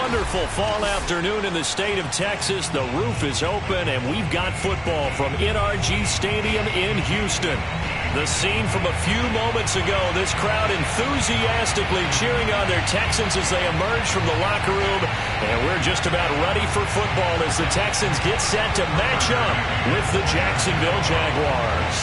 wonderful fall afternoon in the state of Texas. The roof is open, and we've got football from NRG Stadium in Houston. The scene from a few moments ago, this crowd enthusiastically cheering on their Texans as they emerge from the locker room. And we're just about ready for football as the Texans get set to match up with the Jacksonville Jaguars.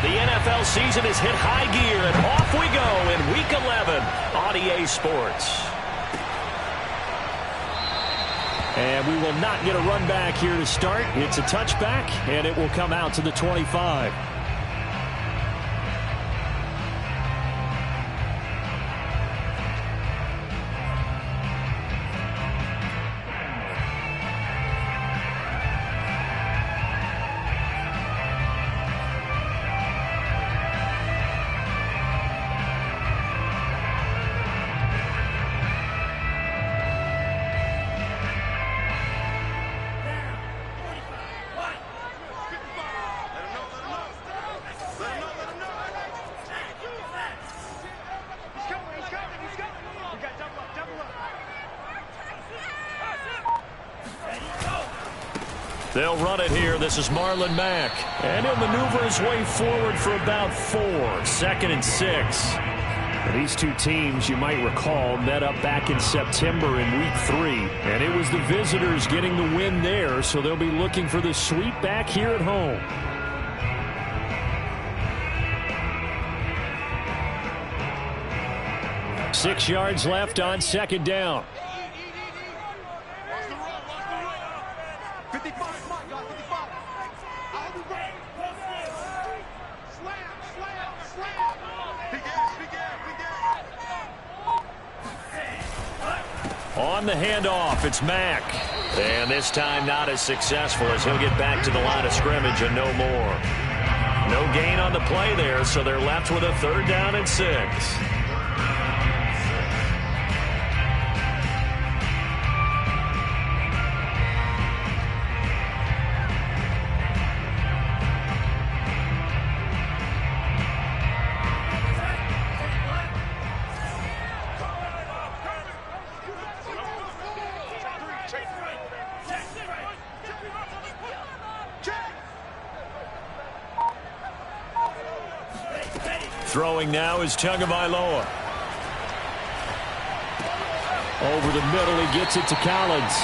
The NFL season has hit high gear, and off we go in Week 11 on EA Sports. And we will not get a run back here to start. It's a touchback, and it will come out to the 25. They'll run it here. This is Marlon Mack. And he'll maneuver his way forward for about 4. 2nd and 6. These two teams, you might recall, met up back in September in Week 3. And it was the visitors getting the win there, so they'll be looking for the sweep back here at home. Six yards left on 2nd down. On the handoff, it's Mack. And this time not as successful as he'll get back to the line of scrimmage and no more. No gain on the play there, so they're left with a 3rd down and 6. Throwing now is Tagovailoa. Over the middle, he gets it to Collins.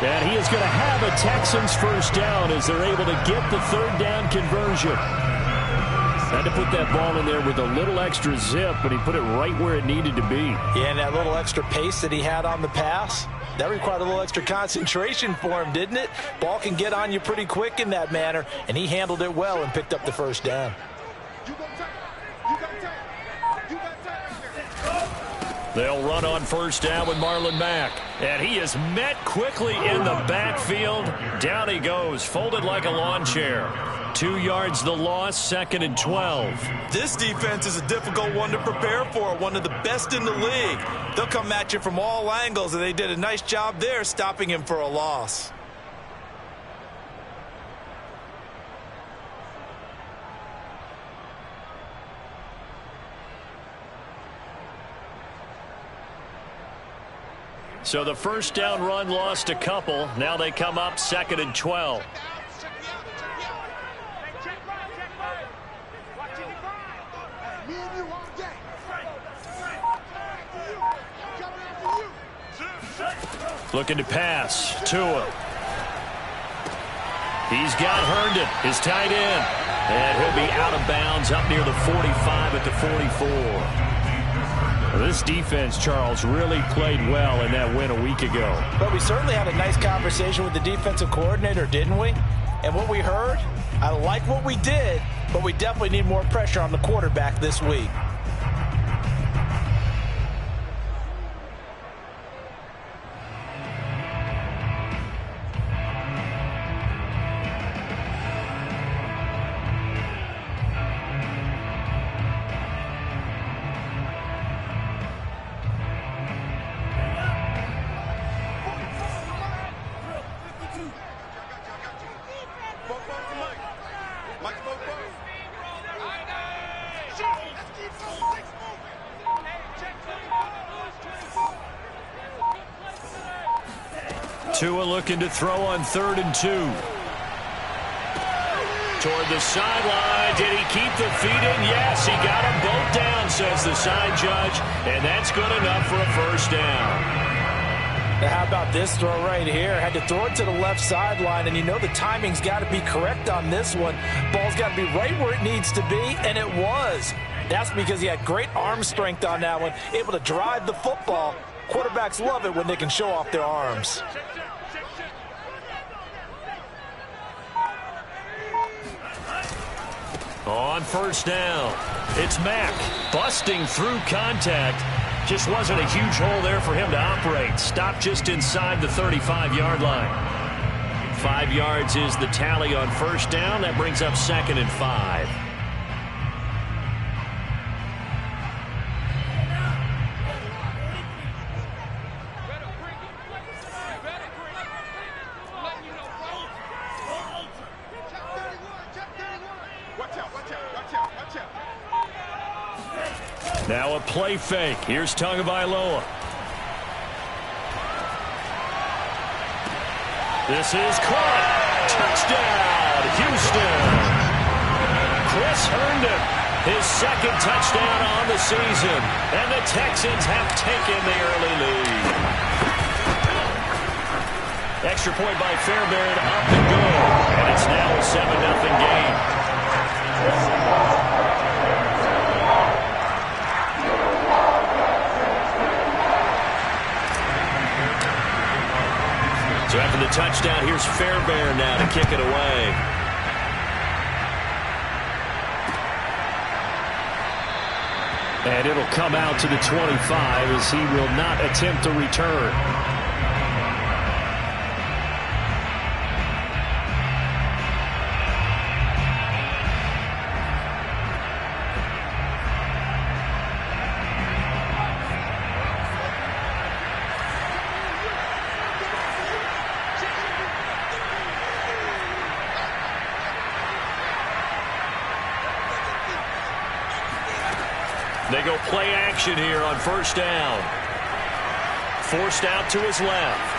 And he is going to have a Texans first down as they're able to get the 3rd down conversion. Had to put that ball in there with a little extra zip, but he put it right where it needed to be. Yeah, and that little extra pace that he had on the pass, that required a little extra concentration for him, didn't it? Ball can get on you pretty quick in that manner, and he handled it well and picked up the first down. They'll run on first down with Marlon Mack. And he is met quickly in the backfield. Down he goes, folded like a lawn chair. 2 yards the loss, 2nd and 12. This defense is a difficult one to prepare for, one of the best in the league. They'll come at you from all angles, and they did a nice job there stopping him for a loss. So the first down run lost a couple. Now they come up 2nd and 12. Looking to pass. Tua. He's got Herndon, his tight end. And he'll be out of bounds up near the 45 at the 44. This defense, Charles, really played well in that win a week ago. But we certainly had a nice conversation with the defensive coordinator, didn't we? And what we heard, I like what we did, but we definitely need more pressure on the quarterback this week. Tua looking to throw on 3rd and 2. Toward the sideline. Did he keep the feet in? Yes, he got them both down, says the side judge. And that's good enough for a first down. Now how about this throw right here? Had to throw it to the left sideline, and you know the timing's got to be correct on this one. Ball's got to be right where it needs to be, and it was. That's because he had great arm strength on that one, able to drive the football. Quarterbacks love it when they can show off their arms. On first down, it's Mack busting through contact. Just wasn't a huge hole there for him to operate. Stopped just inside the 35-yard line. 5 yards is the tally on first down. That brings up 2nd and 5. Now a play fake. Here's Tagovailoa. This is caught. Touchdown, Houston. Chris Herndon, his 2nd touchdown on the season. And the Texans have taken the early lead. Extra point by Fairbairn, up and good. And it's now a 7-0 game. So after the touchdown, here's Fairbairn now to kick it away. And it'll come out to the 25 as he will not attempt to return. They go play action here on first down. Forced out to his left.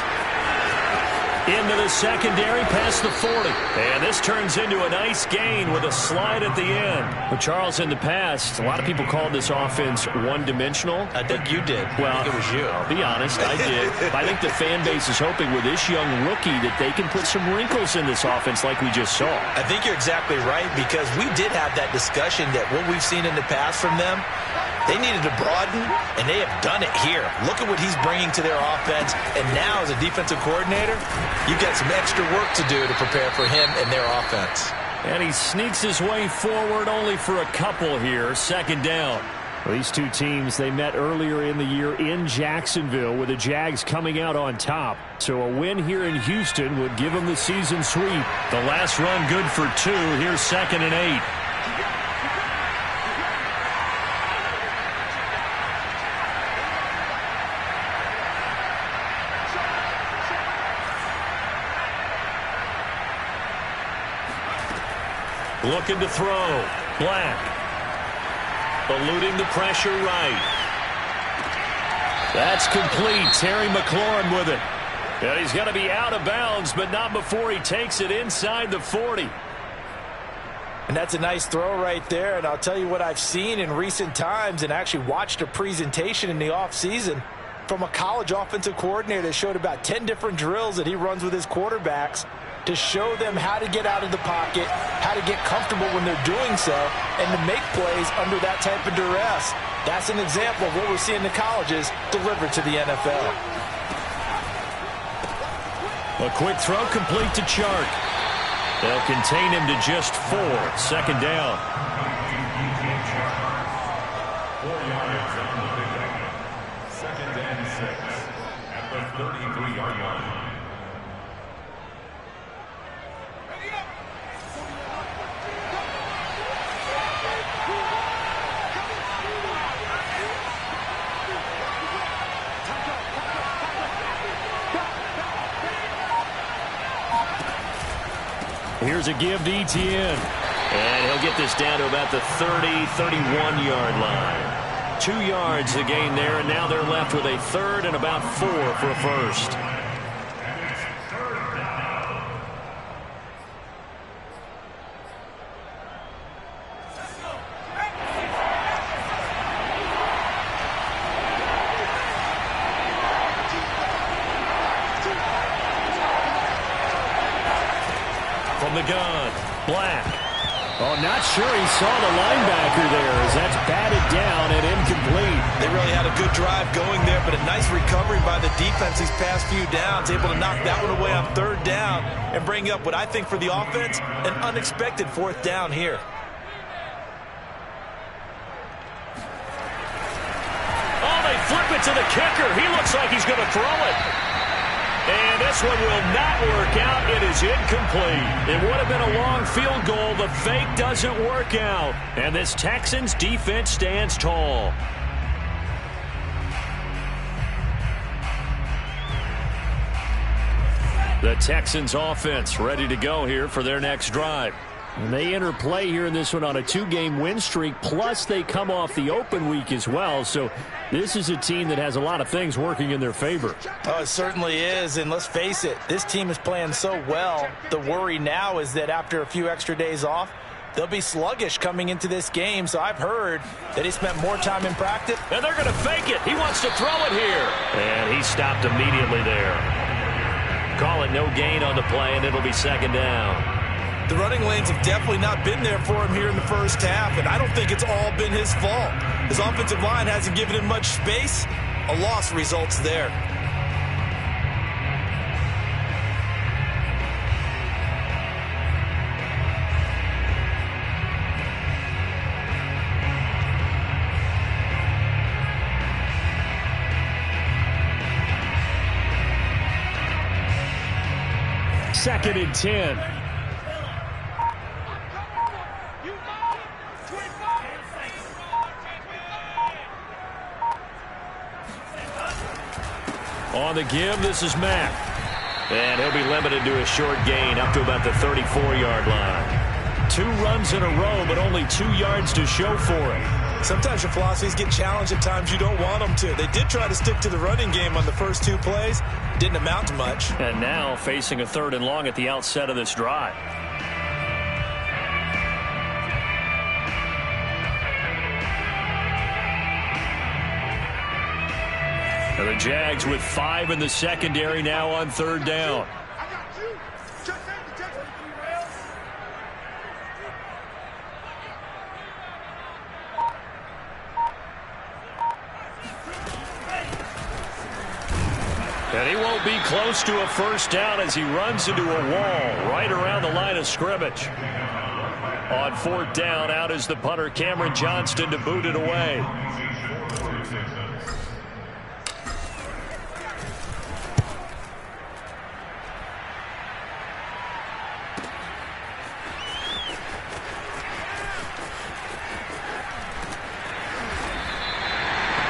Into the secondary past the 40. And this turns into a nice gain with a slide at the end. Well, Charles, in the past, a lot of people called this offense one-dimensional. I think you did. Well, I think it was you. I'll be honest, I did. I think the fan base is hoping with this young rookie that they can put some wrinkles in this offense like we just saw. I think you're exactly right, because we did have that discussion that what we've seen in the past from them, they needed to broaden, and they have done it here. Look at what he's bringing to their offense, and now as a defensive coordinator, you've got some extra work to do to prepare for him and their offense. And he sneaks his way forward only for a couple here. 2nd down. Well, these two teams, they met earlier in the year in Jacksonville with the Jags coming out on top. So a win here in Houston would give them the season sweep. The last run good for 2. Here's 2nd and 8. Looking to throw. Black. Eluding the pressure right. That's complete. Terry McLaurin with it. And he's going to be out of bounds, but not before he takes it inside the 40. And that's a nice throw right there. And I'll tell you what I've seen in recent times, and actually watched a presentation in the offseason from a college offensive coordinator that showed about 10 different drills that he runs with his quarterbacks to show them how to get out of the pocket, how to get comfortable when they're doing so, and to make plays under that type of duress. That's an example of what we're seeing the colleges deliver to the NFL. A quick throw complete to Chark. They'll contain him to just 4. 2nd down. 4 yards on the pickup. 2nd and 6 at the 33-yard line. Here's a give to Etienne. And he'll get this down to about the 30, 31-yard line. 2 yards to gain there, and now they're left with a 3rd and about 4 for a first. the gun. Black. Oh, not sure he saw the linebacker there as that's batted down and incomplete. They really had a good drive going there, but a nice recovery by the defense these past few downs, able to knock that one away on third down and bring up what I think for the offense, an unexpected fourth down here. Oh, they flip it to the kicker. He looks like he's going to throw it. And this one will not work out. It is incomplete. It would have been a long field goal. The fake doesn't work out. And this Texans defense stands tall. The Texans offense ready to go here for their next drive. And they enter play here in this one on a 2-game win streak, plus they come off the open week as well. So this is a team that has a lot of things working in their favor. Oh, it certainly is, and let's face it, this team is playing so well. The worry now is that after a few extra days off, they'll be sluggish coming into this game. So I've heard that he spent more time in practice. And they're going to fake it. He wants to throw it here. And he stopped immediately there. Call it no gain on the play, and it'll be second down. The running lanes have definitely not been there for him here in the first half, and I don't think it's all been his fault. His offensive line hasn't given him much space. A loss results there. Second and 10. On the give, this is Mack. And he'll be limited to a short gain up to about the 34-yard line. 2 runs in a row, but only 2 yards to show for him. Sometimes your philosophies get challenged at times you don't want them to. They did try to stick to the running game on the first 2 plays. Didn't amount to much. And now facing a 3rd and long at the outset of this drive. And the Jags with 5 in the secondary now on 3rd down. And he won't be close to a first down as he runs into a wall right around the line of scrimmage. On 4th down, out is the punter, Cameron Johnston, to boot it away.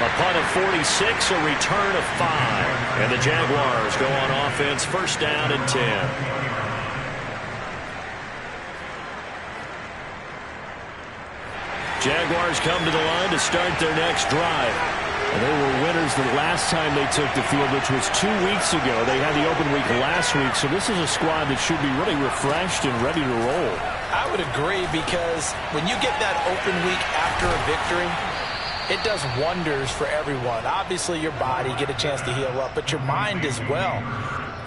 A punt of 46, a return of 5. And the Jaguars go on offense, first down and 10. Jaguars come to the line to start their next drive. And they were winners the last time they took the field, which was 2 weeks ago. They had the open week last week, so this is a squad that should be really refreshed and ready to roll. I would agree, because when you get that open week after a victory, it does wonders for everyone. Obviously, your body, get a chance to heal up, but your mind as well.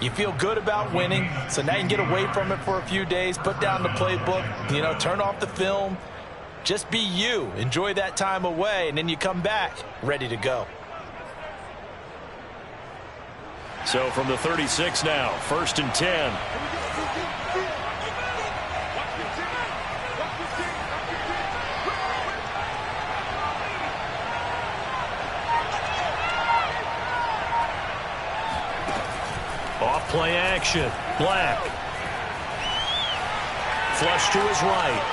You feel good about winning, so now you can get away from it for a few days, put down the playbook, turn off the film. Just be you. Enjoy that time away, and then you come back ready to go. So from the 36 now, 1st and 10. Off play action. Black. Flush to his right.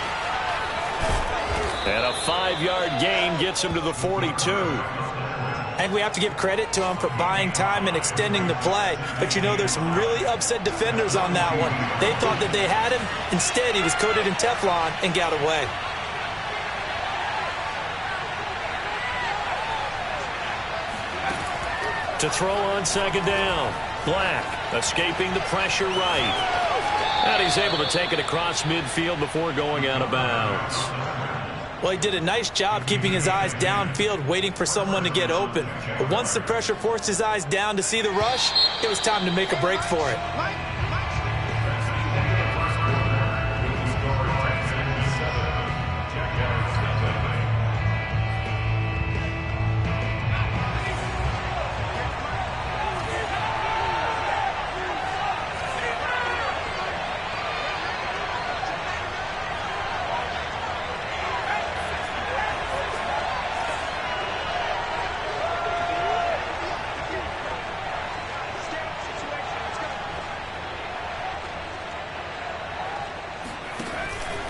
And a 5-yard gain gets him to the 42. And we have to give credit to him for buying time and extending the play. But there's some really upset defenders on that one. They thought that they had him. Instead, he was coated in Teflon and got away. To throw on 2nd down. Black escaping the pressure right. And he's able to take it across midfield before going out of bounds. Well, he did a nice job keeping his eyes downfield, waiting for someone to get open. But once the pressure forced his eyes down to see the rush, it was time to make a break for it.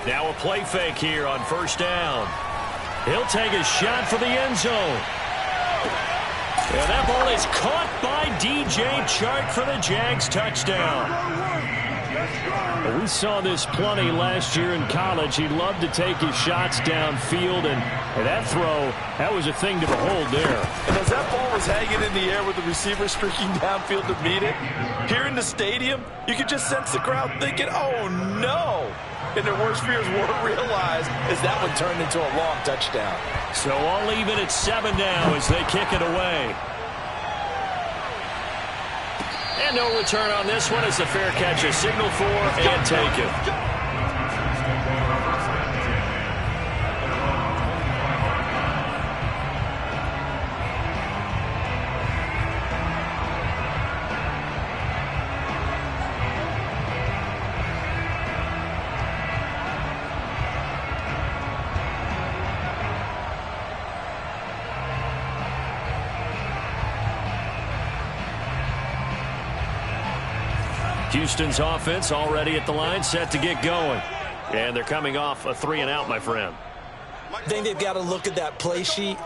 Now a play fake here on first down. He'll take a shot for the end zone. And that ball is caught by DJ Chark for the Jags touchdown. We saw this plenty last year in college. He loved to take his shots downfield, and that throw, that was a thing to behold there. And as that ball was hanging in the air with the receiver streaking downfield to meet it, here in the stadium, you could just sense the crowd thinking, oh, no. And their worst fears weren't realized as that one turned into a long touchdown. So all even at 7 now as they kick it away. And no return on this one as the fair catch is signaled for and taken. Houston's offense already at the line, set to get going. And they're coming off a 3-and-out, my friend. I think they've got to look at that play sheet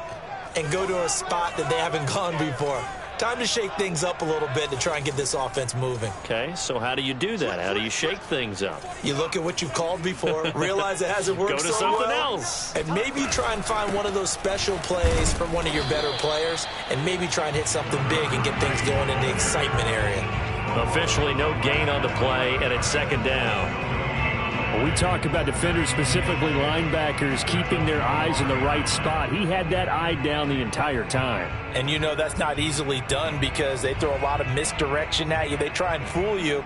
and go to a spot that they haven't gone before. Time to shake things up a little bit to try and get this offense moving. Okay, so how do you do that? How do you shake things up? You look at what you've called before, realize it hasn't worked go to so something well, else. and maybe try and find one of those special plays from one of your better players, and maybe try and hit something big and get things going in the excitement area. Officially no gain on the play, and it's 2nd down. When we talk about defenders, specifically linebackers, keeping their eyes in the right spot, he had that eye down the entire time. And you know that's not easily done because they throw a lot of misdirection at you. They try and fool you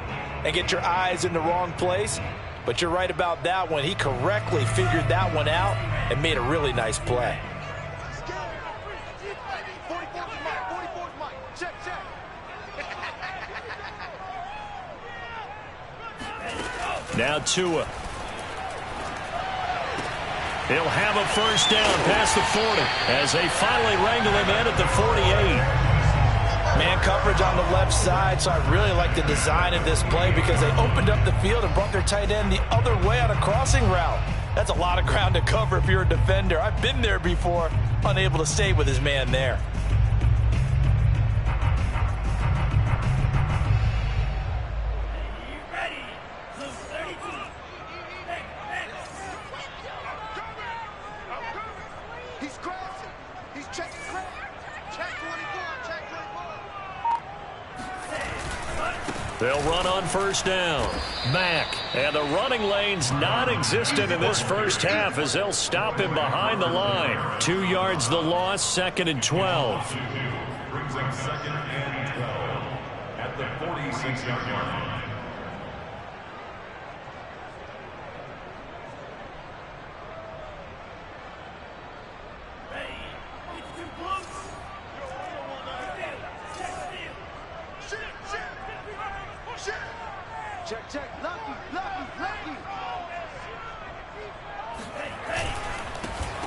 and get your eyes in the wrong place. But you're right about that one. He correctly figured that one out and made a really nice play. Now Tua. He'll have a first down past the 40 as they finally wrangle him in at the 48. Man coverage on the left side, so I really like the design of this play because they opened up the field and brought their tight end the other way on a crossing route. That's a lot of ground to cover if you're a defender. I've been there before, unable to stay with his man there. They'll run on first down. Mack. And the running lane's non-existent in this first half as they'll stop him behind the line. 2 yards the loss, 2nd and 12. Brings up 2nd and 12 at the 46-yard line.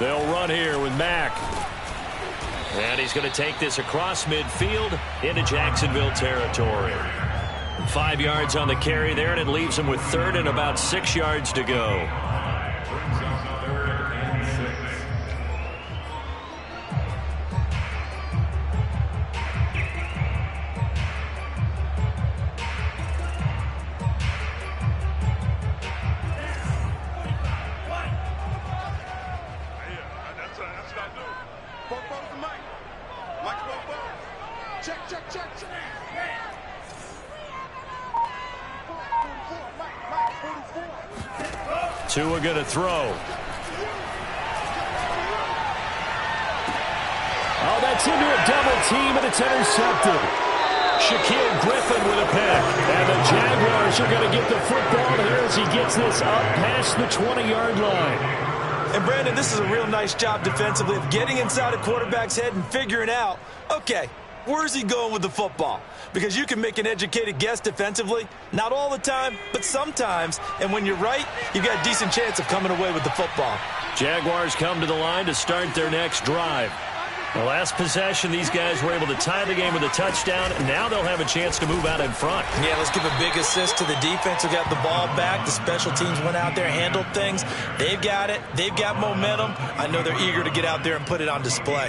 They'll run here with Mack. And he's going to take this across midfield into Jacksonville territory. 5 yards on the carry there, and it leaves him with 3rd and about 6 yards to go. Tua going to throw. Oh, that's into a double team, and it's intercepted. Shaquille Griffin with a pick. And the Jaguars are going to get the football here as he gets this up past the 20-yard line. And, Brandon, this is a real nice job defensively of getting inside a quarterback's head and figuring out, okay, where's he going with the football? Because you can make an educated guess defensively. Not all the time, but sometimes. And when you're right, you've got a decent chance of coming away with the football. Jaguars come to the line to start their next drive. The last possession, these guys were able to tie the game with a touchdown. Now they'll have a chance to move out in front. Yeah, let's give a big assist to the defense who got the ball back. The special teams went out there, handled things. They've got it. They've got momentum. I know they're eager to get out there and put it on display.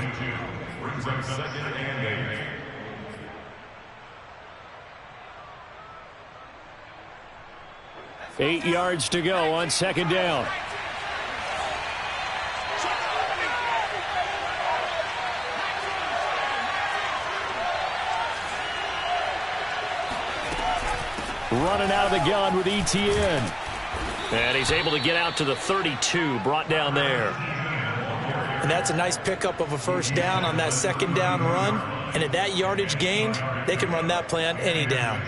Brings up 2nd and 8. 8 yards to go on 2nd down. Running out of the gun with ETN. And he's able to get out to the 32, brought down there. And that's a nice pickup of a first down on that 2nd down run. And at that yardage gained, they can run that play on any down.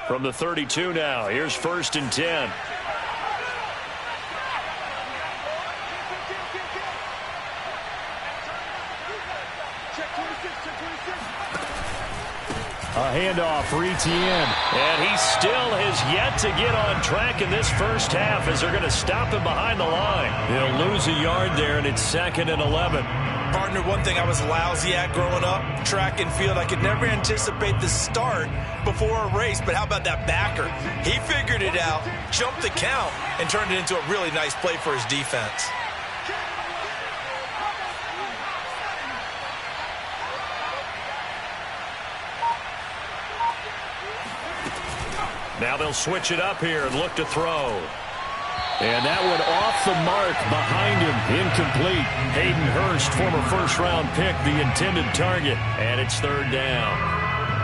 From the 32 now, here's 1st and 10. A handoff for ETN. And he still has yet to get on track in this first half as they're going to stop him behind the line. He'll lose a yard there, and it's 2nd and 11. Partner, one thing I was lousy at growing up, track and field, I could never anticipate the start before a race, but how about that backer? He figured it out, jumped the count, and turned it into a really nice play for his defense. Now they'll switch it up here and look to throw. And that one off the mark behind him. Incomplete. Hayden Hurst, former first-round pick, the intended target. And it's 3rd down.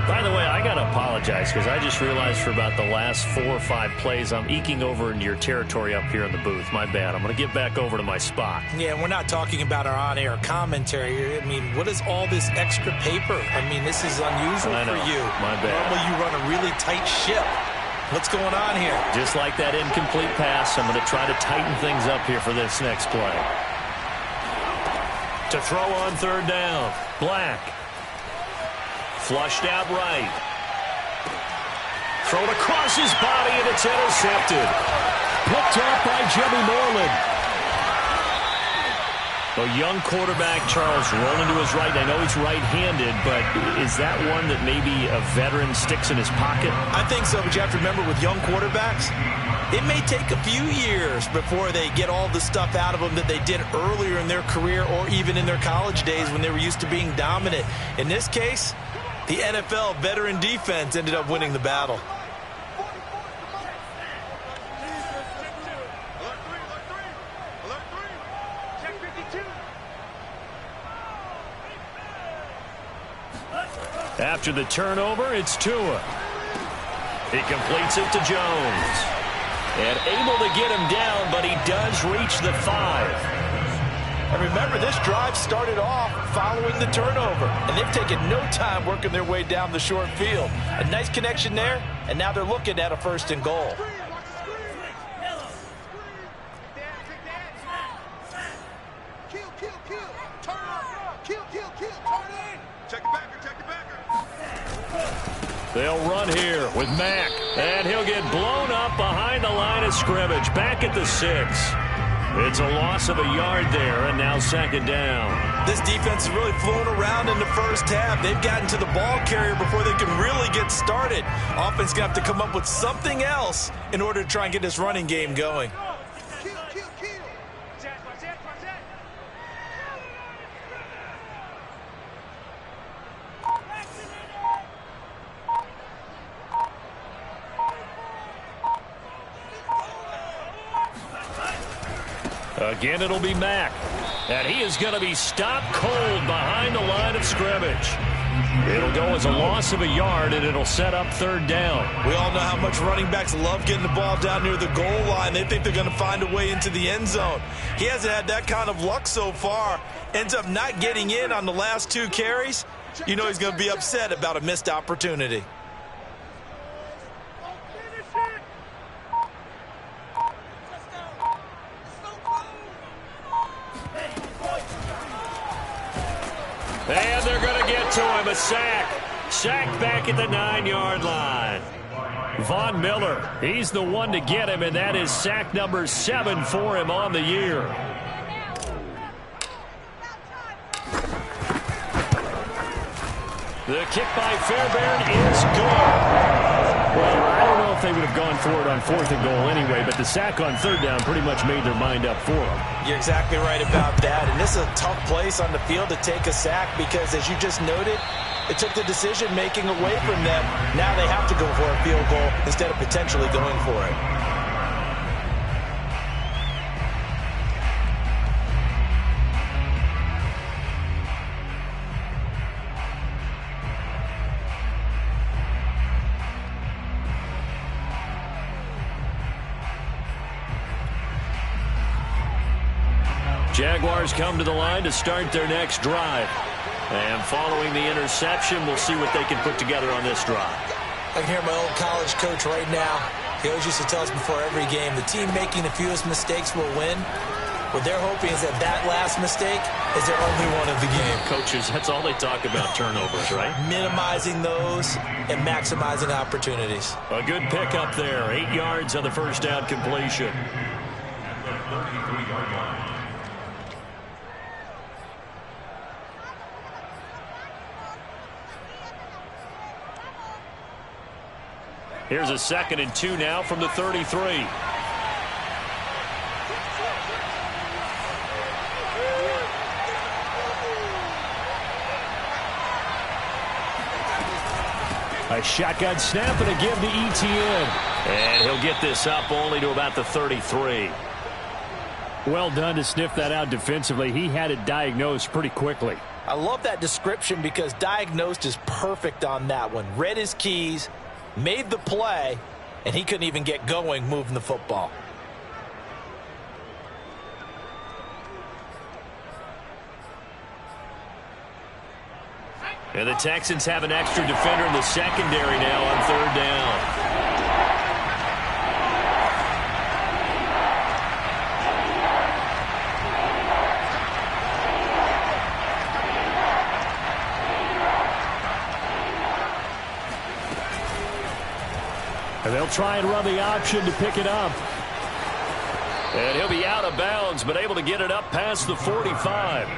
By the way, I got to apologize because I just realized for about the last 4 or 5 plays, I'm eking over into your territory up here in the booth. My bad. I'm going to get back over to my spot. Yeah, we're not talking about our on-air commentary here. I mean, what is all this extra paper? I mean, this is unusual for you. My bad. Normally you run a really tight ship. What's going on here? Just like that incomplete pass, I'm going to try to tighten things up here for this next play. To throw on 3rd down, Black. Flushed out right. Thrown across his body, and it's intercepted. Picked off by Jimmy Moreland. A young quarterback, Charles, rolling to his right. I know he's right-handed, but is that one that maybe a veteran sticks in his pocket? I think so, but you have to remember with young quarterbacks, it may take a few years before they get all the stuff out of them that they did earlier in their career or even in their college days when they were used to being dominant. In this case, the NFL veteran defense ended up winning the battle. After the turnover, it's Tua. He completes it to Jones. And able to get him down, but he does reach the 5. And remember, this drive started off following the turnover. And they've taken no time working their way down the short field. A nice connection there, and now they're looking at a 1st and goal. They'll run here with Mack, and he'll get blown up behind the line of scrimmage, back at the 6. It's a loss of a yard there, and now 2nd down. This defense has really flown around in the first half. They've gotten to the ball carrier before they can really get started. Offense going to have to come up with something else in order to try and get this running game going. Again, it'll be Mack. And he is going to be stopped cold behind the line of scrimmage. It'll go as a loss of a yard, and it'll set up 3rd down. We all know how much running backs love getting the ball down near the goal line. They think they're going to find a way into the end zone. He hasn't had that kind of luck so far. Ends up not getting in on the last 2 carries. You know he's going to be upset about a missed opportunity. And they're going to get to him, a sack. Sacked back at the 9-yard line. Von Miller, he's the one to get him, and that is sack number 7 for him on the year. The kick by Fairbairn is good. Well, I don't know if they would have gone for it on 4th and goal anyway, but the sack on 3rd down pretty much made their mind up for them. You're exactly right about that, and this is a tough place on the field to take a sack because, as you just noted, it took the decision-making away from them. Now they have to go for a field goal instead of potentially going for it. Jaguars come to the line to start their next drive. And following the interception, we'll see what they can put together on this drive. I can hear my old college coach right now. He always used to tell us before every game, the team making the fewest mistakes will win. What they're hoping is that last mistake is their only one of the game. Coaches, that's all they talk about, turnovers, right? Minimizing those and maximizing opportunities. A good pickup there. 8 yards on the first down completion. At the 33-yard line. Here's a 2nd and 2 now from the 33. A shotgun snap and a give to Etienne. And he'll get this up only to about the 33. Well done to sniff that out defensively. He had it diagnosed pretty quickly. I love that description because diagnosed is perfect on that one. Read his keys, made the play, and he couldn't even get going moving the football. And the Texans have an extra defender in the secondary now on 3rd down. And they'll try and run the option to pick it up. And he'll be out of bounds, but able to get it up past the 45.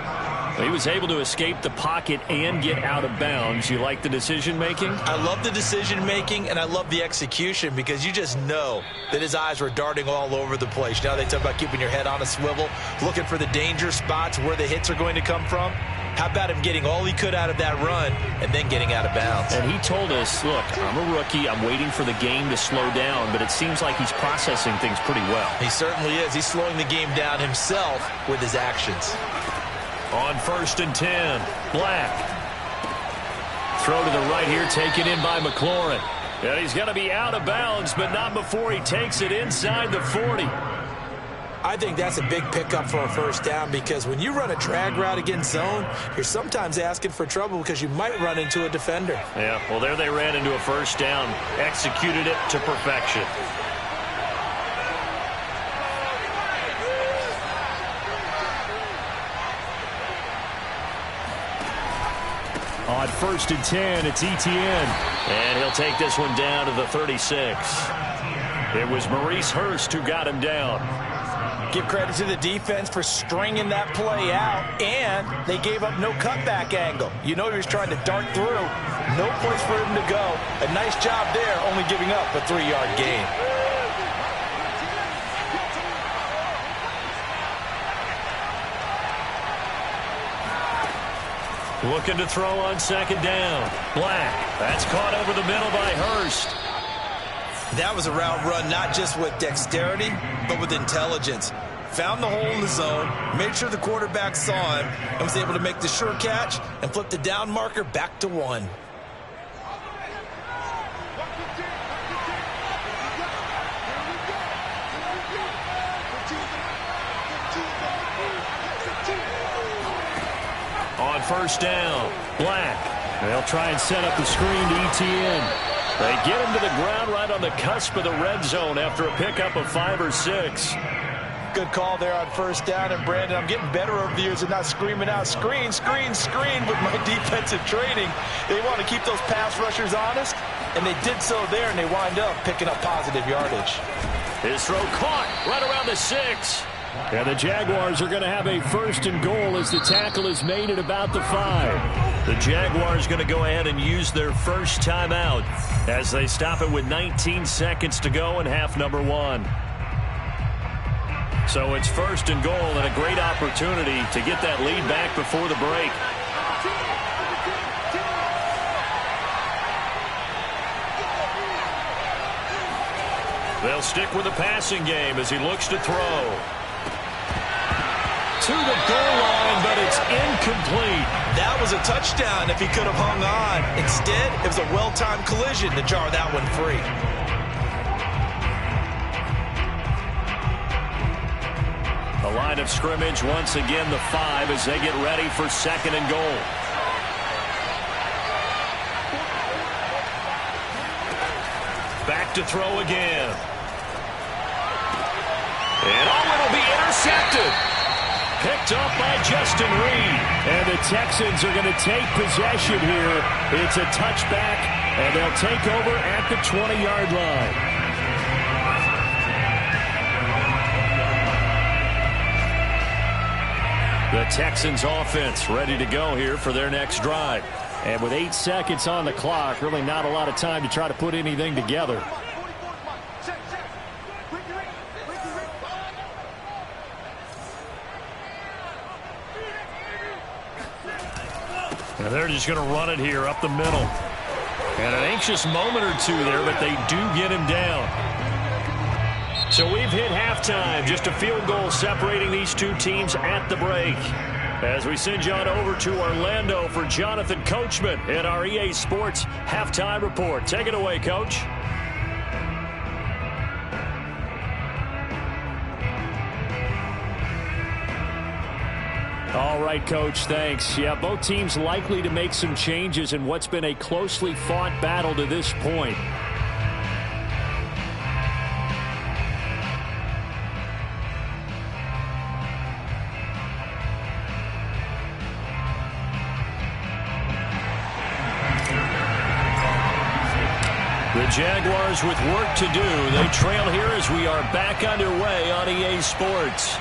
He was able to escape the pocket and get out of bounds. You like the decision-making? I love the decision-making, and I love the execution because you just know that his eyes were darting all over the place. Now they talk about keeping your head on a swivel, looking for the danger spots where the hits are going to come from. How about him getting all he could out of that run and then getting out of bounds? And he told us, look, I'm a rookie. I'm waiting for the game to slow down, but it seems like he's processing things pretty well. He certainly is. He's slowing the game down himself with his actions. On 1st and 10, Black. Throw to the right here, taken in by McLaurin. And he's going to be out of bounds, but not before he takes it inside the 40. I think that's a big pickup for a 1st down because when you run a drag route against zone, you're sometimes asking for trouble because you might run into a defender. Yeah, well, there they ran into a 1st down, executed it to perfection. On 1st and 10, it's Etienne. And he'll take this one down to the 36. It was Maurice Hurst who got him down. Give credit to the defense for stringing that play out, and they gave up no cutback angle. You know he was trying to dart through. No place for him to go. A nice job there, only giving up a 3-yard gain. Looking to throw on 2nd down. Black. That's caught over the middle by Hurst. That was a route run not just with dexterity, but with intelligence. Found the hole in the zone, made sure the quarterback saw him, and was able to make the sure catch and flip the down marker back to 1. On 1st down, Black. They'll try and set up the screen to Etienne. They get him to the ground right on the cusp of the red zone after a pickup of 5 or 6. good call there on first down. And, Brandon, I'm getting better over the years and not screaming out, screen, screen, screen with my defensive training. They want to keep those pass rushers honest, and they did so there, and they wind up picking up positive yardage. His throw caught right around the 6. And the Jaguars are going to have a 1st and goal as the tackle is made at about the 5. The Jaguars going to go ahead and use their first timeout as they stop it with 19 seconds to go in half number 1. So it's 1st and goal and a great opportunity to get that lead back before the break. They'll stick with the passing game as he looks to throw. To the goal line, but it's incomplete. That was a touchdown if he could have hung on. Instead, it was a well-timed collision to jar that one free. The line of scrimmage, once again, the 5 as they get ready for 2nd and goal. Back to throw again. And it'll be intercepted. Picked up by Justin Reed. And the Texans are going to take possession here. It's a touchback, and they'll take over at the 20-yard line. The Texans offense ready to go here for their next drive. And with 8 seconds on the clock, really not a lot of time to try to put anything together. And they're just going to run it here up the middle. And an anxious moment or two there, but they do get him down. So we've hit halftime. Just a field goal separating these two teams at the break. As we send you on over to Orlando for Jonathan Coachman at our EA Sports Halftime Report. Take it away, Coach. All right, Coach, thanks. Yeah, both teams likely to make some changes in what's been a closely fought battle to this point. The Jaguars with work to do. They trail here as we are back underway on EA Sports.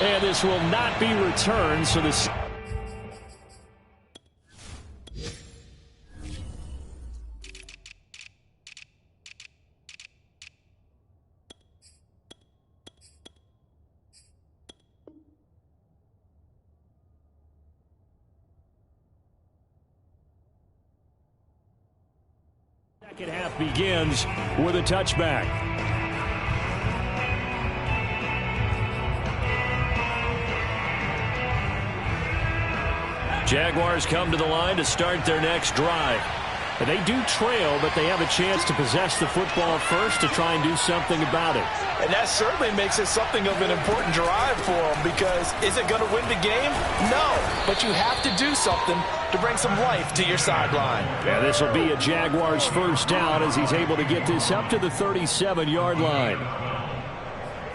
And this will not be returned, so this... Second half begins with a touchback. Jaguars come to the line to start their next drive. And they do trail, but they have a chance to possess the football first to try and do something about it. And that certainly makes it something of an important drive for them, because is it going to win the game? No, but you have to do something to bring some life to your sideline. Yeah, this will be a Jaguars first down as he's able to get this up to the 37-yard line.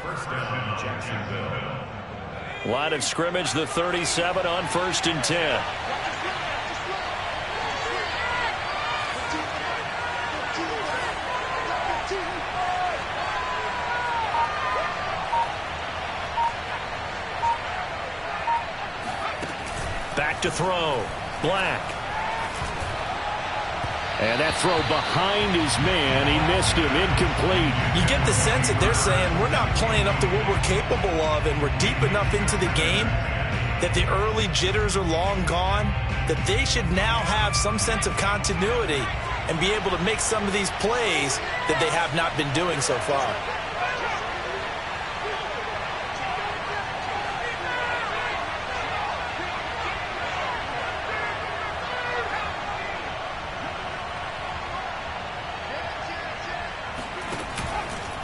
First down, Jacksonville. Line of scrimmage, the 37 on 1st and 10. Back to throw. Black. And that throw behind his man. He missed him. Incomplete. You get the sense that they're saying we're not playing up to what we're capable of, and we're deep enough into the game that the early jitters are long gone, that they should now have some sense of continuity and be able to make some of these plays that they have not been doing so far.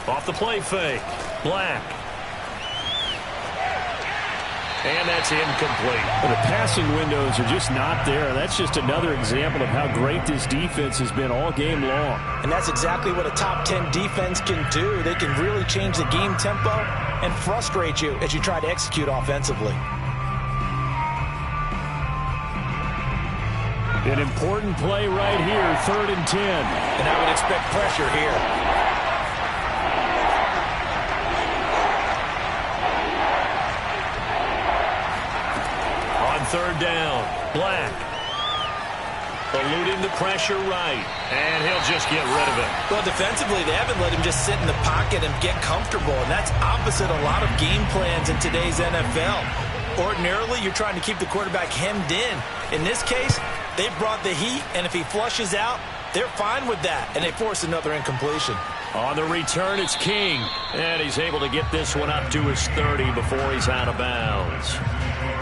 Off the play fake. Black. And that's incomplete. Well, the passing windows are just not there. That's just another example of how great this defense has been all game long. And that's exactly what a top 10 defense can do. They can really change the game tempo and frustrate you as you try to execute offensively. An important play right here, 3rd and 10. And I would expect pressure here. Third down, Black. Eluding the pressure right, and he'll just get rid of it. Well, defensively, they haven't let him just sit in the pocket and get comfortable, and that's opposite a lot of game plans in today's NFL. Ordinarily, you're trying to keep the quarterback hemmed in. In this case, they brought the heat, and if he flushes out, they're fine with that, and they force another incompletion. On the return, it's King, and he's able to get this one up to his 30 before he's out of bounds.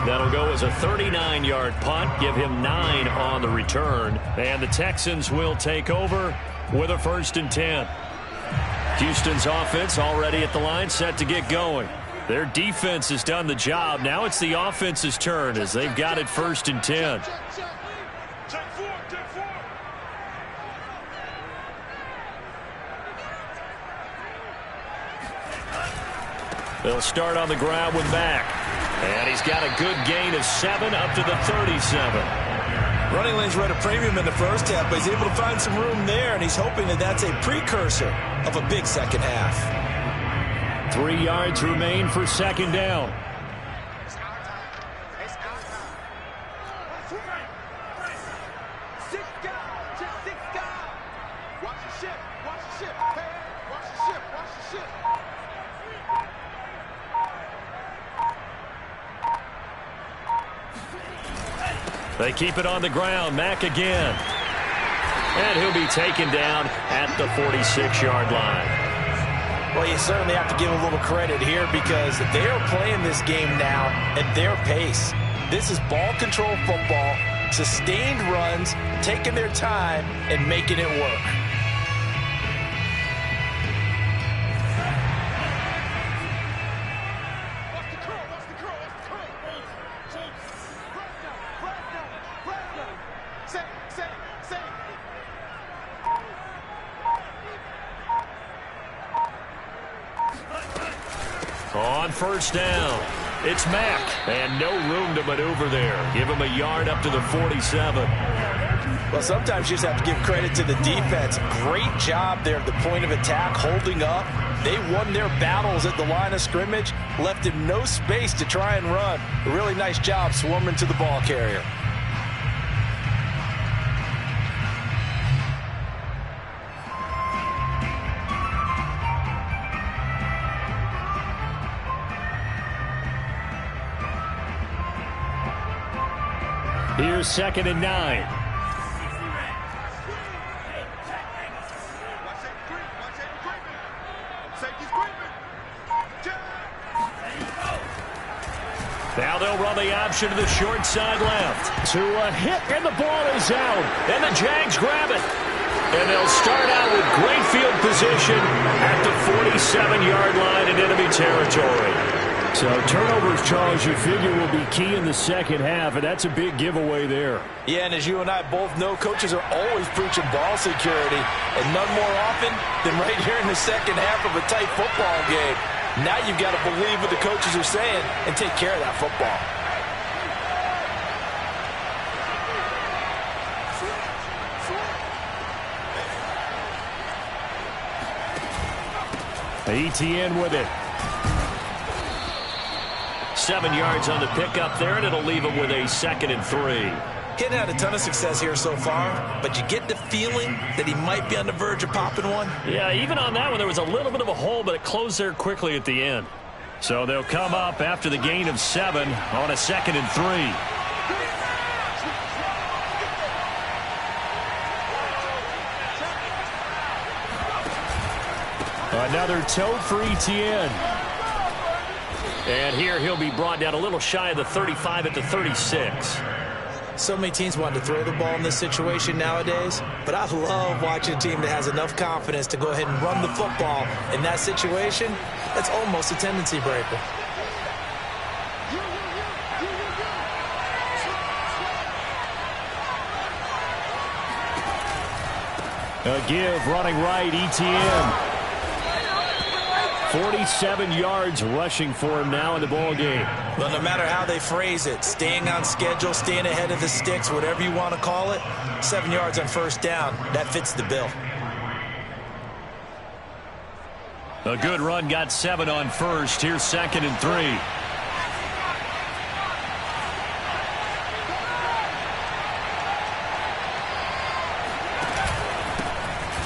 That'll go as a 39-yard punt, give him 9 on the return, and the Texans will take over with a 1st and 10. Houston's offense already at the line, set to get going. Their defense has done the job. Now it's the offense's turn as they've got it 1st and 10. They'll start on the ground with Mack. And he's got a good gain of 7 up to the 37. Running lanes were at a premium in the first half, but he's able to find some room there, and he's hoping that that's a precursor of a big second half. 3 yards remain for 2nd down. They keep it on the ground. Mack again. And he'll be taken down at the 46-yard line. Well, you certainly have to give a little credit here because they are playing this game now at their pace. This is ball control football, sustained runs, taking their time, and making it work. On 1st down, it's Mack, and no room to maneuver there. Give him a yard up to the 47. Well, sometimes you just have to give credit to the defense. Great job there at the point of attack, holding up. They won their battles at the line of scrimmage, left him no space to try and run. A really nice job swarming to the ball carrier. Here's 2nd and 9. Now they'll run the option to the short side left. To a hit, and the ball is out. And the Jags grab it. And they'll start out with great field position at the 47-yard line in enemy territory. So turnovers, Charles, you figure will be key in the second half, and that's a big giveaway there. Yeah, and as you and I both know, coaches are always preaching ball security, and none more often than right here in the second half of a tight football game. Now you've got to believe what the coaches are saying and take care of that football. ETN with it. 7 yards on the pickup there, and it'll leave him with a 2nd and 3. Hadn't had a ton of success here so far, but you get the feeling that he might be on the verge of popping one. Yeah, even on that one, there was a little bit of a hole, but it closed there quickly at the end. So they'll come up after the gain of 7 on a 2nd and 3. Another tote for ETN. And here he'll be brought down a little shy of the 35 at the 36. So many teams want to throw the ball in this situation nowadays, but I love watching a team that has enough confidence to go ahead and run the football. In that situation, that's almost a tendency breaker. A give running right, ETN. 47 yards rushing for him now in the ball game. Well, no matter how they phrase it, staying on schedule, staying ahead of the sticks, whatever you want to call it, 7 yards on first down, that fits the bill. A good run got 7 on first. Here's 2nd and 3.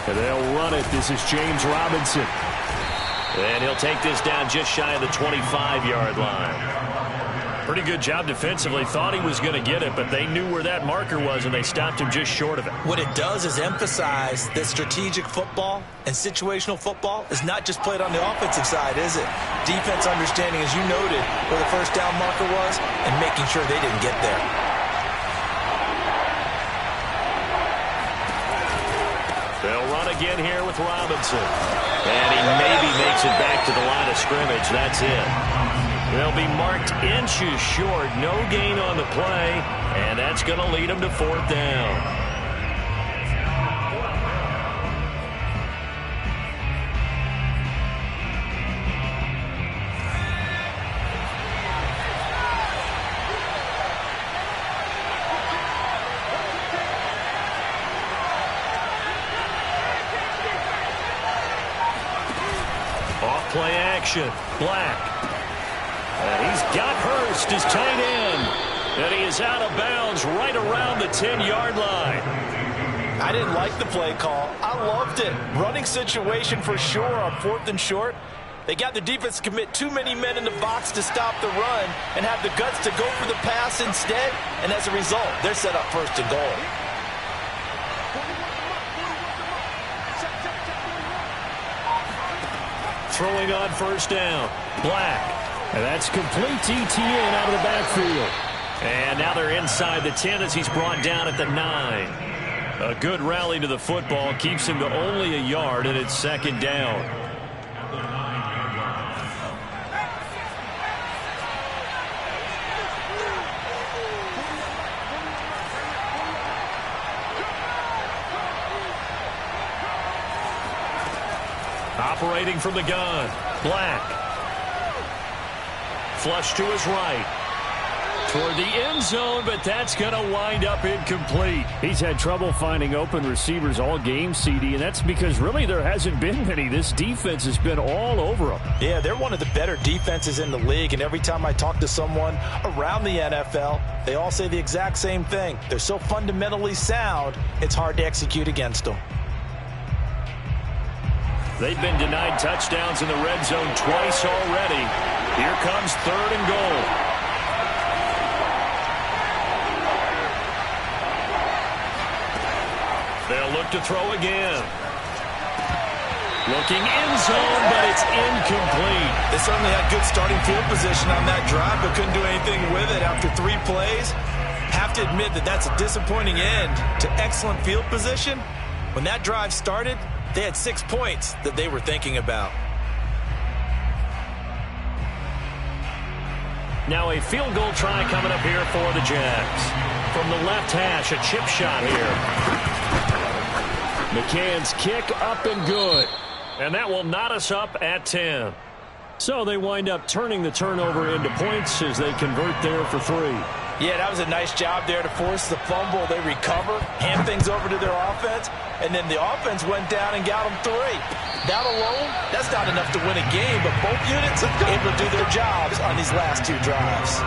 And they'll run it. This is James Robinson. And he'll take this down just shy of the 25-yard line. Pretty good job defensively. Thought he was going to get it, but they knew where that marker was, and they stopped him just short of it. What it does is emphasize that strategic football and situational football is not just played on the offensive side, is it? Defense understanding, as you noted, where the first down marker was and making sure they didn't get there. They'll run again here with Robinson. And he maybe makes it back to the line of scrimmage. That's it. They'll be marked inches short. No gain on the play. And that's going to lead them to 4th down. Play action. Black. And he's got Hurst, his tight end. And he is out of bounds right around the 10-yard line. I didn't like the play call. I loved it. Running situation for sure on 4th and short. They got the defense to commit too many men in the box to stop the run and have the guts to go for the pass instead. And as a result, they're set up 1st and goal. Throwing on first down. Black. And that's complete to ETN out of the backfield. And now they're inside the 10 as he's brought down at the 9. A good rally to the football keeps him to only a yard, and it's 2nd down. Operating from the gun. Black. Flush to his right. Toward the end zone, but that's going to wind up incomplete. He's had trouble finding open receivers all game, CD, and that's because really there hasn't been many. This defense has been all over them. Yeah, they're one of the better defenses in the league, and every time I talk to someone around the NFL, they all say the exact same thing. They're so fundamentally sound, it's hard to execute against them. They've been denied touchdowns in the red zone twice already. Here comes 3rd and goal. They'll look to throw again. Looking end zone, but it's incomplete. They certainly had good starting field position on that drive, but couldn't do anything with it after 3 plays. Have to admit that that's a disappointing end to excellent field position. When that drive started, they had 6 points that they were thinking about. Now a field goal try coming up here for the Jags. From the left hash, a chip shot here. McCann's kick up and good. And that will knot us up at 10. So they wind up turning the turnover into points as they convert there for 3. Yeah, that was a nice job there to force the fumble. They recover, hand things over to their offense, and then the offense went down and got them 3. That alone, that's not enough to win a game, but both units are able to do their jobs on these last 2 drives.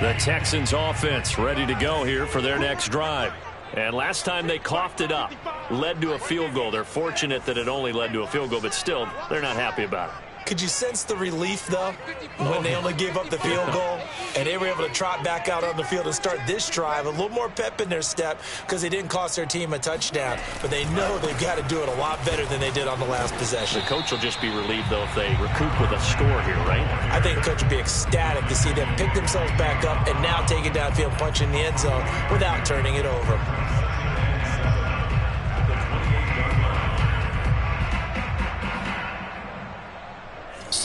The Texans offense ready to go here for their next drive. And last time they coughed it up, led to a field goal. They're fortunate that it only led to a field goal, but still, they're not happy about it. Could you sense the relief, though, when they only gave up the field goal and they were able to trot back out on the field and start this drive? A little more pep in their step because they didn't cost their team a touchdown. But they know they've got to do it a lot better than they did on the last possession. The coach will just be relieved, though, if they recoup with a score here, right? I think the coach will be ecstatic to see them pick themselves back up and now take it downfield, punch in the end zone without turning it over.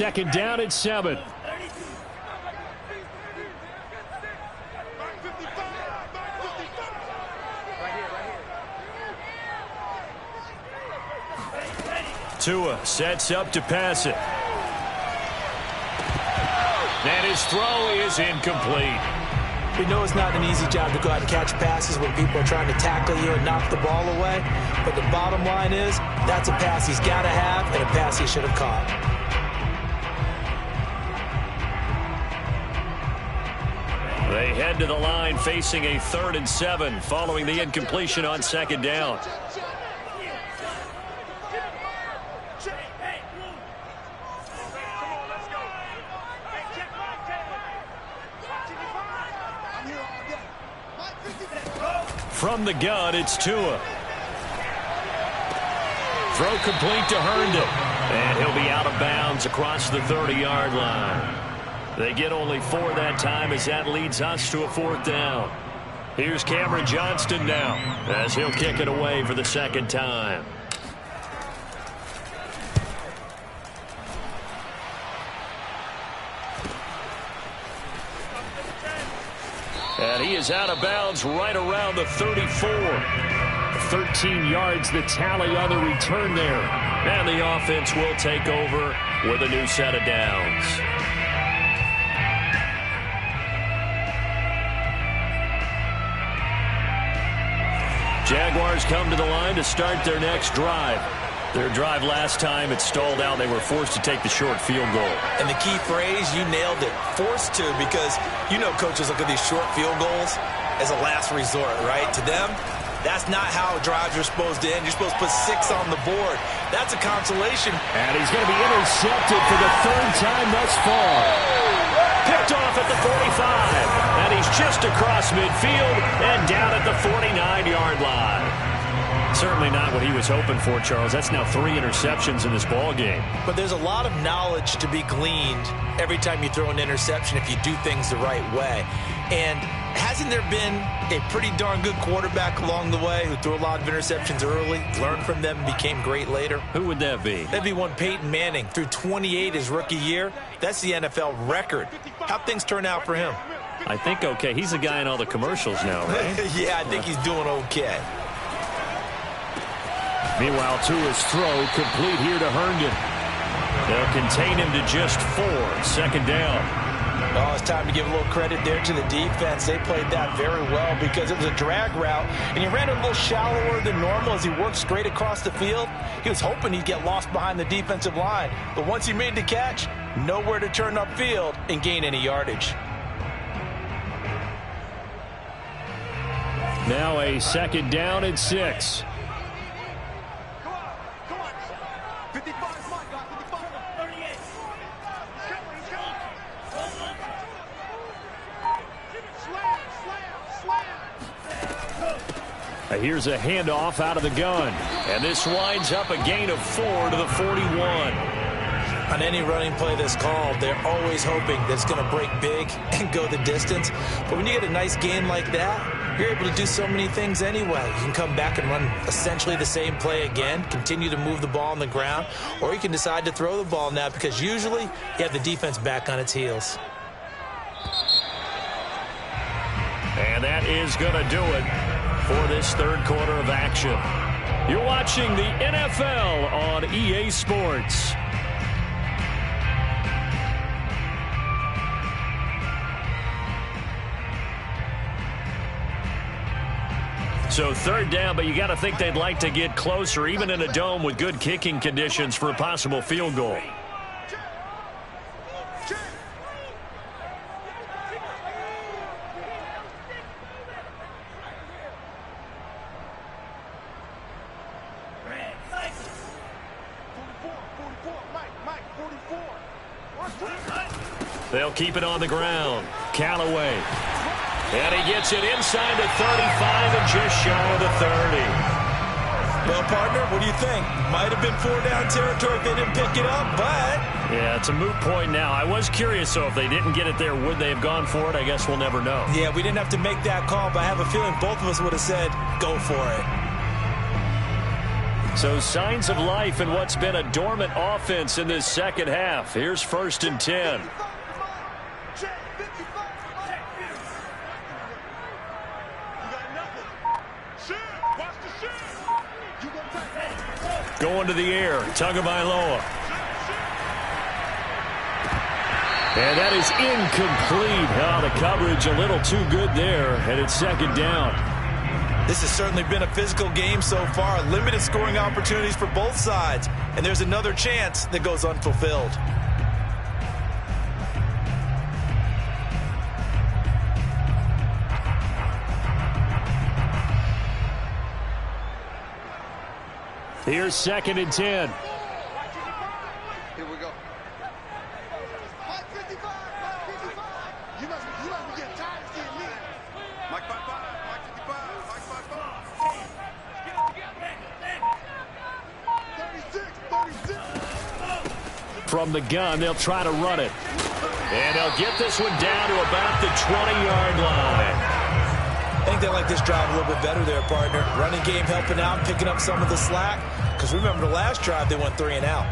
second down and 7. Tua sets up to pass it. And his throw is incomplete. We know it's not an easy job to go out and catch passes when people are trying to tackle you and knock the ball away. But the bottom line is, that's a pass he's got to have and a pass he should have caught. They head to the line facing a 3rd and 7 following the incompletion on second down. From the gun, it's Tua. Throw complete to Herndon. And he'll be out of bounds across the 30-yard line. They get only 4 that time as that leads us to a 4th down. Here's Cameron Johnston now as he'll kick it away for the second time. And he is out of bounds right around the 34. 13 yards the tally on the return there. And the offense will take over with a new set of downs. Jaguars come to the line to start their next drive. Their drive last time, it stalled out. They were forced to take the short field goal. And the key phrase, you nailed it, forced to, because you know coaches look at these short field goals as a last resort, right? To them, that's not how drives are supposed to end. You're supposed to put 6 on the board. That's a consolation. And he's going to be intercepted for the 3rd time thus far. Picked off at the 45. And he's just across midfield and down at the 49-yard line. Certainly not what he was hoping for, Charles. That's now 3 interceptions in this ball game. But there's a lot of knowledge to be gleaned every time you throw an interception if you do things the right way. And hasn't there been a pretty darn good quarterback along the way who threw a lot of interceptions early, learned from them, and became great later? Who would that be? That'd be one Peyton Manning. Threw 28 his rookie year. That's the NFL record. How'd things turn out for him? I think okay. He's the guy in all the commercials now, right? Yeah, I think he's doing okay. Meanwhile, Tua's throw complete here to Herndon. They'll contain him to just 4. Second down. Oh, it's time to give a little credit there to the defense. They played that very well because it was a drag route, and he ran it a little shallower than normal as he worked straight across the field. He was hoping he'd get lost behind the defensive line, but once he made the catch, nowhere to turn upfield and gain any yardage. Now a 2nd down and 6. Here's a handoff out of the gun. And this winds up a gain of 4 to the 41. On any running play that's called, they're always hoping that it's going to break big and go the distance. But when you get a nice gain like that, you're able to do so many things anyway. You can come back and run essentially the same play again, continue to move the ball on the ground, or you can decide to throw the ball now because usually you have the defense back on its heels. And that is going to do it for this 3rd quarter of action. You're watching the NFL on EA Sports. So 3rd down, but you got to think they'd like to get closer, even in a dome with good kicking conditions for a possible field goal. They'll keep it on the ground. Callaway. And he gets it inside the 35 and just shy of the 30. Well, partner, what do you think? Might have been 4-down territory if they didn't pick it up, but... Yeah, it's a moot point now. I was curious, so if they didn't get it there, would they have gone for it? I guess we'll never know. Yeah, we didn't have to make that call, but I have a feeling both of us would have said, go for it. So signs of life in what's been a dormant offense in this second half. Here's 1st and 10. Going to the air, Tagovailoa. And that is incomplete. Oh, the coverage a little too good there, and it's 2nd down. This has certainly been a physical game so far. Limited scoring opportunities for both sides. And there's another chance that goes unfulfilled. Here's 2nd and 10. Here we go. 55, 55. You must be getting tired of seeing me. Mike 55, Mike 55, Mike 55. 36. From the gun, they'll try to run it. And they'll get this one down to about the 20-yard line. I think they like this drive a little bit better there, partner. Running game helping out, picking up some of the slack. Because remember the last drive, they went 3 and out.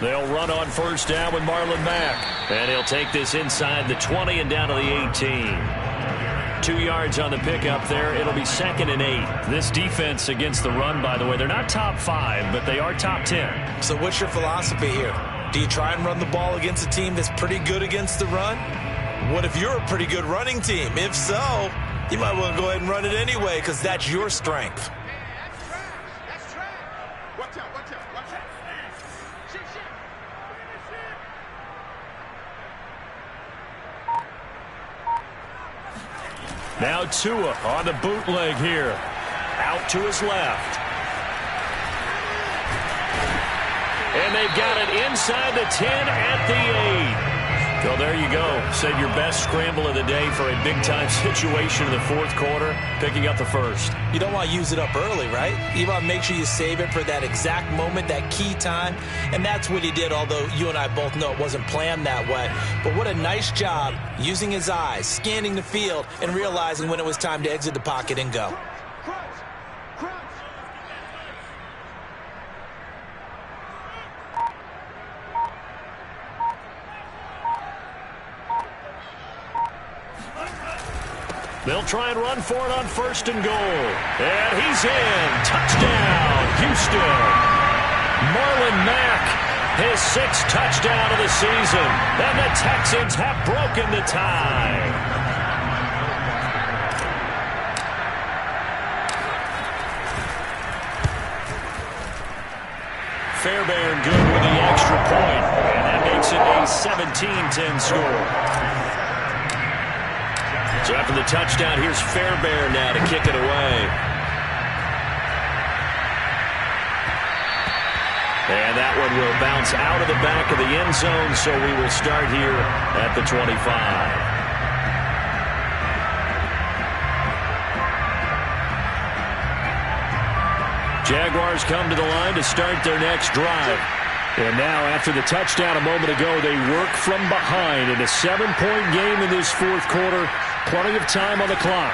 They'll run on 1st down with Marlon Mack. And he'll take this inside the 20 and down to the 18. 2 yards on the pickup there. It'll be 2nd and 8. This defense against the run, by the way, they're not top 5, but they are top 10. So what's your philosophy here? Do you try and run the ball against a team that's pretty good against the run? What if you're a pretty good running team? If so, you might want to go ahead and run it anyway because that's your strength. Now Tua on the bootleg here. Out to his left. And they've got it inside the 10 at the 8. So there you go. Save your best scramble of the day for a big-time situation in the 4th quarter, picking up the 1st. You don't want to use it up early, right? You want to make sure you save it for that exact moment, that key time. And that's what he did, although you and I both know it wasn't planned that way. But what a nice job using his eyes, scanning the field, and realizing when it was time to exit the pocket and go. They'll try and run for it on 1st and goal. And he's in. Touchdown, Houston. Marlon Mack, his 6th touchdown of the season. And the Texans have broken the tie. Fairbairn good with the extra point. And that makes it a 17-10 score. So after the touchdown, here's Fairbairn now to kick it away. And that one will bounce out of the back of the end zone, so we will start here at the 25. Jaguars come to the line to start their next drive. And now, after the touchdown a moment ago, they work from behind in a 7-point game in this 4th quarter. Plenty of time on the clock.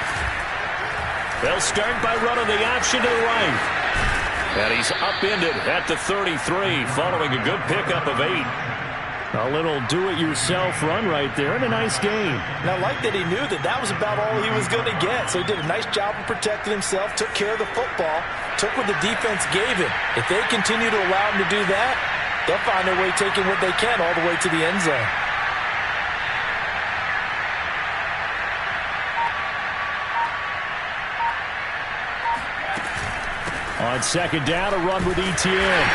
They'll start by running the option to the right. And he's upended at the 33, following a good pickup of 8. A little do-it-yourself run right there, and a nice game. And I like that he knew that that was about all he was going to get. So he did a nice job of protecting himself, took care of the football, took what the defense gave him. If they continue to allow him to do that, they'll find their way taking what they can all the way to the end zone. On 2nd down, a run with Etienne.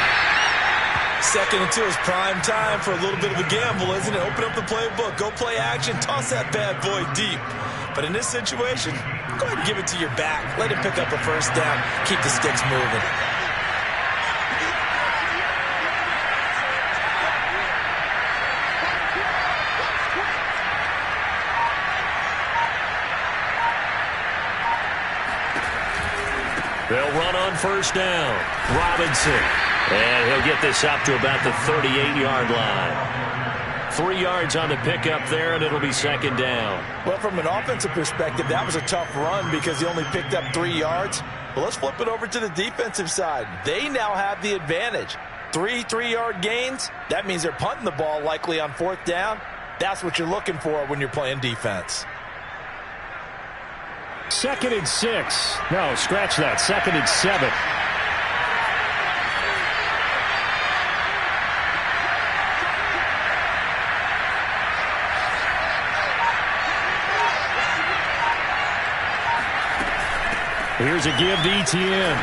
2nd and 2 is prime time for a little bit of a gamble, isn't it? Open up the playbook, go play action, toss that bad boy deep. But in this situation, go ahead and give it to your back. Let him pick up a 1st down, keep the sticks moving. run on first down. Robinson. And he'll get this up to about the 38-yard line. 3 yards on the pickup there, and it'll be second down. Well, from an offensive perspective, that was a tough run because he only picked up 3 yards. Well, let's flip it over to the defensive side. They now have the advantage. 3 3-yard gains. That means they're punting the ball likely on fourth down. That's what you're looking for when you're playing defense. 2nd and 6. No, scratch that. 2nd and 7. Here's a give to ETN.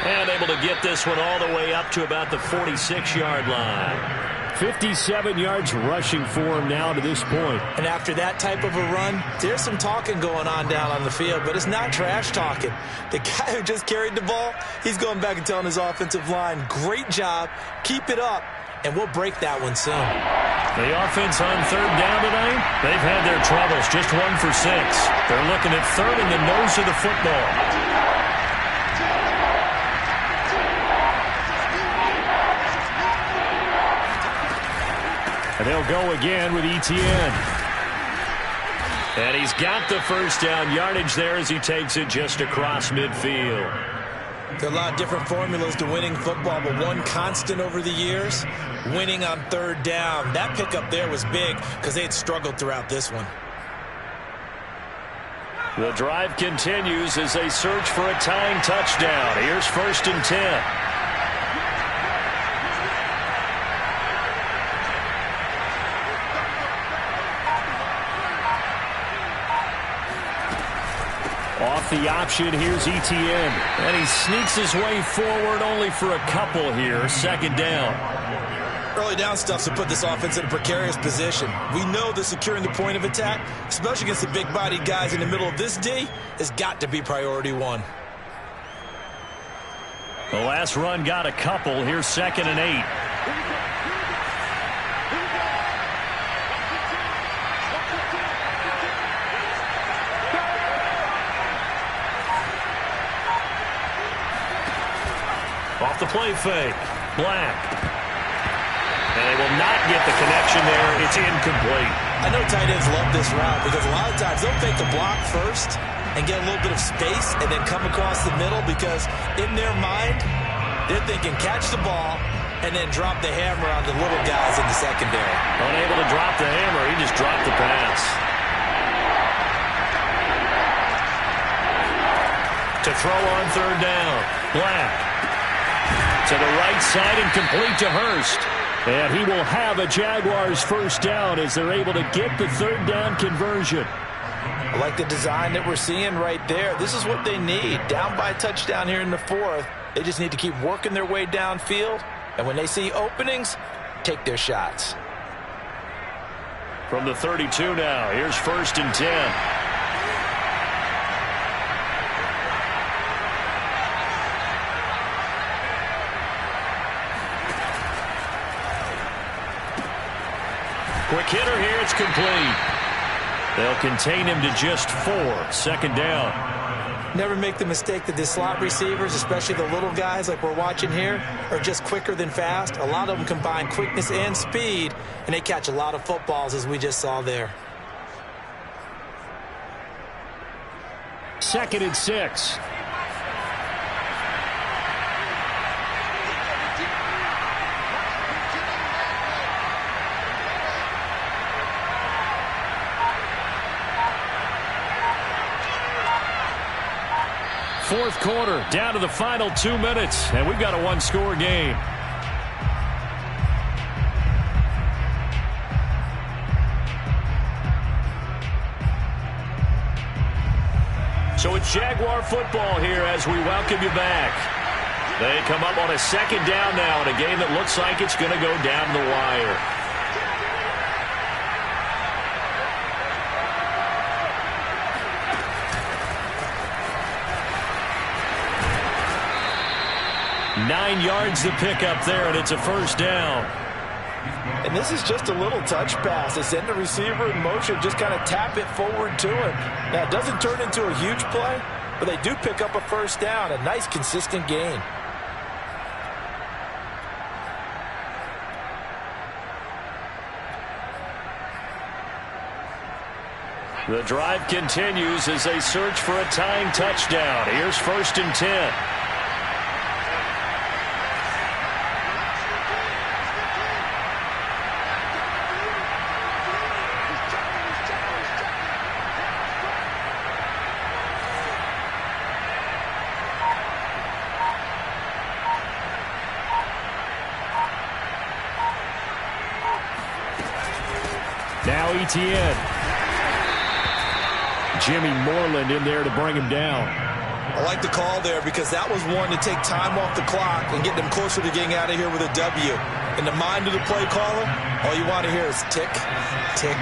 And able to get this one all the way up to about the 46-yard line. 57 yards rushing for him now to this point. And after that type of a run, there's some talking going on down on the field, but it's not trash talking. The guy who just carried the ball, he's going back and telling his offensive line, great job, keep it up, and we'll break that one soon. The offense on third down tonight, they've had their troubles, just 1 for 6. They're looking at third in the nose of the football. And they'll go again with ETN. And he's got the first down yardage there as he takes it just across midfield. There are a lot of different formulas to winning football, but one constant over the years, winning on third down. That pickup there was big because they had struggled throughout this one. The drive continues as they search for a tying touchdown. Here's 1st and 10. Off the option, here's ETN. And he sneaks his way forward only for a couple here. 2nd down. Early down stuff to put this offense in a precarious position. We know that securing the point of attack, especially against the big-bodied guys in the middle of this D, has got to be priority 1. The last run got a couple. Here's 2nd and 8. Off the play fake. Black. And they will not get the connection there. It's incomplete. I know tight ends love this route because a lot of times they'll fake the block first and get a little bit of space and then come across the middle because in their mind, they're thinking catch the ball and then drop the hammer on the little guys in the secondary. Unable to drop the hammer. He just dropped the pass. To throw on third down. Black. To the right side and complete to Hurst. And he will have a Jaguars first down as they're able to get the third down conversion. I like the design that we're seeing right there. This is what they need. Down by a touchdown here in the 4th. They just need to keep working their way downfield. And when they see openings, take their shots. From the 32 now, here's 1st and 10. Quick hitter here, it's complete. They'll contain him to just 4. 2nd down. Never make the mistake that the slot receivers, especially the little guys like we're watching here, are just quicker than fast. A lot of them combine quickness and speed, and they catch a lot of footballs as we just saw there. 2nd and 6. Fourth quarter, down to the final 2 minutes, and we've got a 1-score game. So it's Jaguar football here as we welcome you back. They come up on a 2nd down now in a game that looks like it's going to go down the wire. Nine yards to pick up there, and it's a first down. And this is just a little touch pass. They send the receiver in motion, just kind of tap it forward to him. Now, it doesn't turn into a huge play, but they do pick up a first down. A nice, consistent gain. The drive continues as they search for a tying touchdown. Here's 1st and 10. Now ETN. Jimmy Moreland in there to bring him down. I like the call there because that was one to take time off the clock and get them closer to getting out of here with a W. In the mind of the play caller, all you want to hear is tick, tick,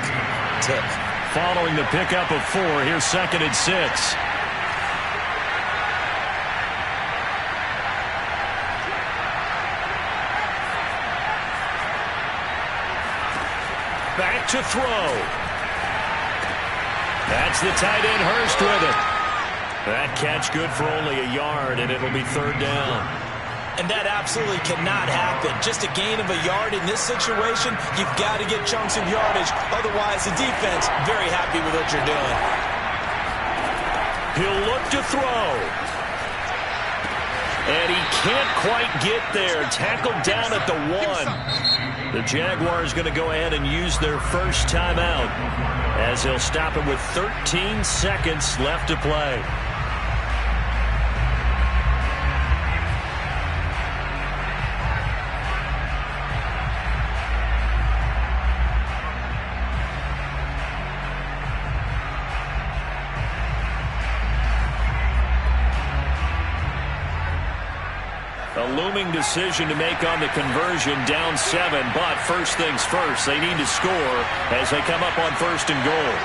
tick. Following the pickup of 4, here's 2nd and 6. Back to throw. That's the tight end Hurst with it. That catch good for only a yard, and it'll be 3rd down. And that absolutely cannot happen. Just a gain of a yard in this situation, you've got to get chunks of yardage. Otherwise, the defense, very happy with what you're doing. He'll look to throw. And he can't quite get there. Tackled down at the 1. The Jaguars going to go ahead and use their first timeout as he'll stop him with 13 seconds left to play. A looming decision to make on the conversion, down 7, but first things first, they need to score as they come up on 1st and goal.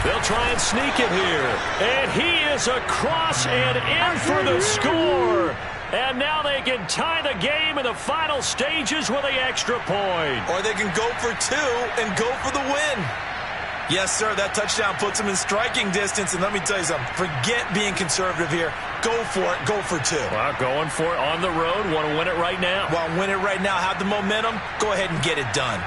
They'll try and sneak it here, and he is across and in for the score. And now they can tie the game in the final stages with the extra point. Or they can go for 2 and go for the win. Yes, sir, that touchdown puts them in striking distance. And let me tell you something, forget being conservative here. Go for it. Go for 2. Well, going for it on the road. Want to win it right now. Want to win it right now. Have the momentum. Go ahead and get it done.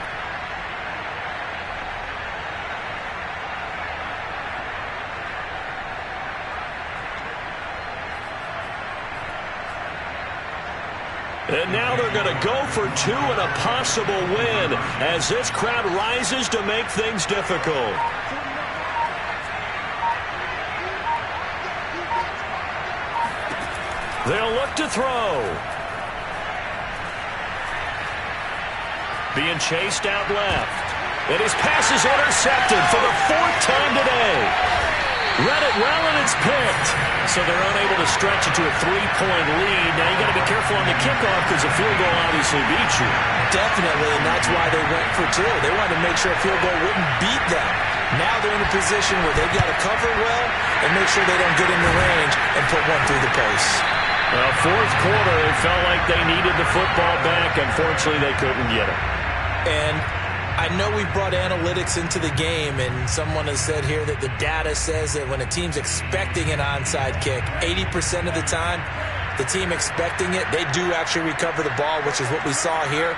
And now they're going to go for 2 and a possible win as this crowd rises to make things difficult. They'll look to throw. Being chased out left. And his pass is intercepted for the 4th time today. Read it well, and it's picked. So they're unable to stretch it to a 3-point lead. Now you got to be careful on the kickoff because the field goal obviously beats you. Definitely, and that's why they went for 2. They wanted to make sure a field goal wouldn't beat them. Now they're in a position where they've got to cover well and make sure they don't get in the range and put one through the post. Well, 4th quarter, it felt like they needed the football back. Unfortunately, they couldn't get it. And I know we brought analytics into the game, and someone has said here that the data says that when a team's expecting an onside kick, 80% of the time, the team expecting it, they do actually recover the ball, which is what we saw here.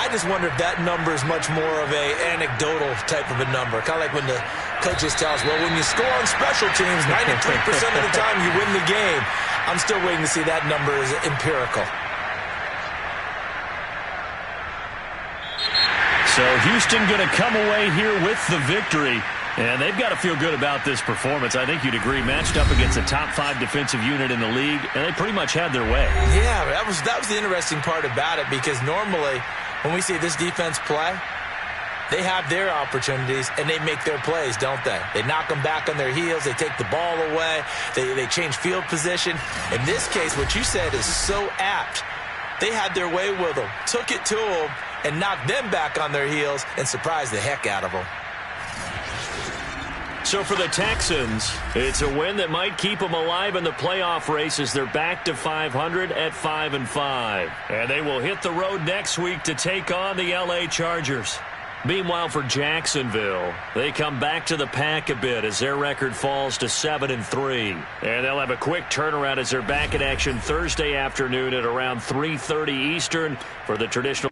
I just wonder if that number is much more of a anecdotal type of a number. Kind of like when the coaches tell us, well, when you score on special teams, 93% of the time you win the game. I'm still waiting to see that number is empirical. So Houston going to come away here with the victory. And they've got to feel good about this performance. I think you'd agree. Matched up against a top 5 defensive unit in the league, and they pretty much had their way. Yeah, that was the interesting part about it, because normally when we see this defense play, they have their opportunities, and they make their plays, don't they? They knock them back on their heels. They take the ball away. They change field position. In this case, what you said is so apt. They had their way with them, took it to them, and knocked them back on their heels and surprised the heck out of them. So for the Texans, it's a win that might keep them alive in the playoff race as they're back to 500 at 5-5. And they will hit the road next week to take on the LA Chargers. Meanwhile, for Jacksonville, they come back to the pack a bit as their record falls to 7-3. And they'll have a quick turnaround as they're back in action Thursday afternoon at around 3:30 Eastern for the traditional